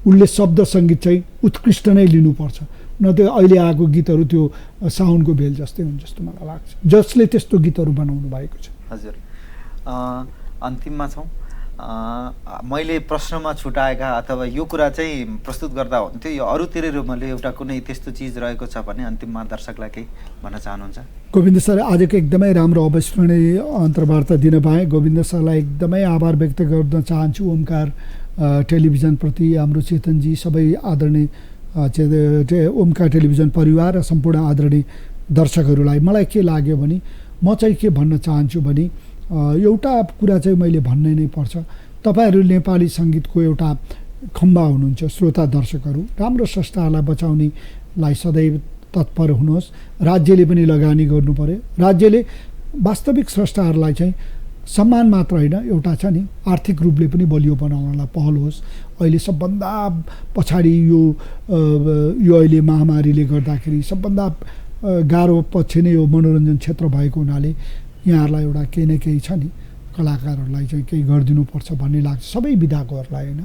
उसले शब्द सङ्गीत चाहिँ उत्कृष्ट नै लिनुपर्छ। न त्यो अहिले आएको गीतहरू त्यो साउन्डको भेल जस्तै हुन्छ जस्तो मलाई लाग्छ, जसले त्यस्तो गीतहरू बनाउनु भएको छ। हजुर, अन्तिममा छौँ। मैले प्रश्नमा छुटाएका अथवा यो कुरा चाहिँ प्रस्तुत गर्दा हुन्थ्यो, यो अरूतिर मैले एउटा कुनै त्यस्तो चिज रहेको छ भने अन्तिममा दर्शकलाई केही भन्न चाहनुहुन्छ? गोविन्द सर, आजको एकदमै राम्रो अविस्मरणीय अन्तर्वार्ता दिन पाएँ। गोविन्द सरलाई एकदमै आभार व्यक्त गर्न चाहन्छु। ओमकार टेलिभिजनप्रति, हाम्रो चेतनजी, सबै आदरणीय ओमकार टेलिभिजन परिवार र सम्पूर्ण आदरणीय दर्शकहरूलाई मलाई के लाग्यो भने म चाहिँ के भन्न चाहन्छु भने एउटा कुरा चाहिँ मैले भन्नै नै पर्छ, तपाईँहरू नेपाली सङ्गीतको एउटा खम्बा हुनुहुन्छ, श्रोता दर्शकहरू, राम्रो स्रष्टाहरूलाई बचाउनेलाई सदैव तत्पर हुनुहोस्। राज्यले पनि लगानी गर्नु पर्यो। राज्यले वास्तविक स्रष्टाहरूलाई चाहिँ सम्मान मात्र होइन, एउटा छ नि आर्थिक रूपले पनि बलियो बनाउनलाई पहल होस्। अहिले सबभन्दा पछाडि यो अहिले महामारीले गर्दाखेरि सबभन्दा गाह्रो पक्ष नै यो मनोरञ्जन क्षेत्र भएको हुनाले यहाँहरूलाई एउटा केही न केही छ नि, कलाकारहरूलाई चाहिँ केही गरिदिनुपर्छ भन्ने लाग्छ, सबै विधाकोहरूलाई होइन,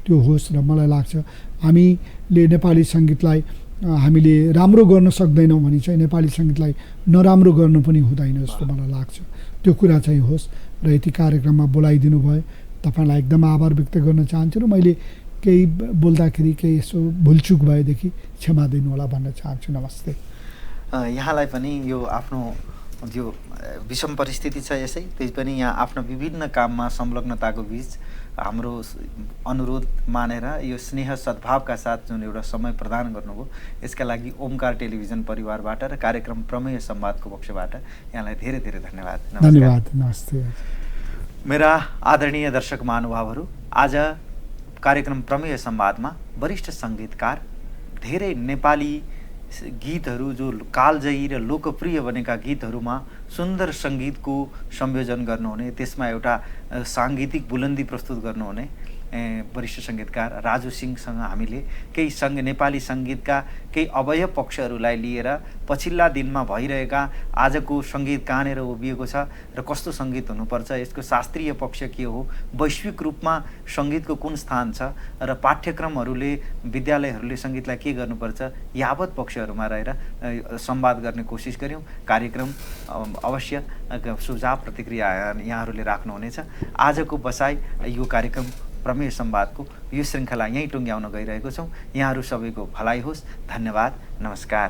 त्यो होस्। र मलाई लाग्छ हामीले नेपाली सङ्गीतलाई हामीले राम्रो गर्न सक्दैनौँ भने चाहिँ नेपाली सङ्गीतलाई नराम्रो गर्नु पनि हुँदैन जस्तो मलाई लाग्छ। त्यो कुरा चाहिँ होस् र यति कार्यक्रममा बोलाइदिनु भयो, तपाईँलाई एकदम आभार व्यक्त गर्न चाहन्छु र मैले केही बोल्दाखेरि केही यसो भुलचुक भएदेखि क्षमा दिनु होला भन्न चाहन्छु। नमस्ते। यहाँलाई पनि यो आफ्नो जो विषम परिस्थिति छ यसै त्यही पनि यहाँ आफ्ना विभिन्न काममा संलग्नताको बीच हाम्रो अनुरोध मानेर यो स्नेह सद्भावका साथ जुन एउटा समय प्रदान गर्नुभयो, यसका लागि ओमकार टेलिभिजन परिवारबाट र कार्यक्रम प्रमेय संवादको पक्षबाट यहाँलाई धेरै धेरै धन्यवाद। धन्यवाद। नमस्ते। मेरा आदरणीय दर्शक महानुभावहरू, आज कार्यक्रम प्रमेय संवादमा वरिष्ठ सङ्गीतकार, धेरै नेपाली गीतहरू जो कालजयी र लोकप्रिय बनेका गीतहरूमा सुन्दर सङ्गीतको संयोजन गर्नुहुने, त्यसमा एउटा साङ्गीतिक बुलन्दी प्रस्तुत गर्नुहुने वरिष्ठ सङ्गीतकार राजु सिंहसँग हामीले केही नेपाली सङ्गीतका केही अवयव पक्षहरूलाई लिएर पछिल्ला दिनमा भइरहेका आजको सङ्गीत कहाँनिर उभिएको छ र कस्तो सङ्गीत हुनुपर्छ, यसको शास्त्रीय पक्ष के हो, वैश्विक रूपमा सङ्गीतको कुन स्थान छ र पाठ्यक्रमहरूले विद्यालयहरूले सङ्गीतलाई के गर्नुपर्छ, यावत पक्षहरूमा रहेर संवाद गर्ने कोसिस गऱ्यौँ। कार्यक्रम अवश्य सुझाव प्रतिक्रिया यहाँहरूले राख्नुहुनेछ। आजको बसाइ यो कार्यक्रम प्रमेय संवादको यो श्रृङ्खला यहीँ टुङ्ग्याउन गइरहेको छौँ। यहाँहरू सबैको भलाइ होस्। धन्यवाद। नमस्कार।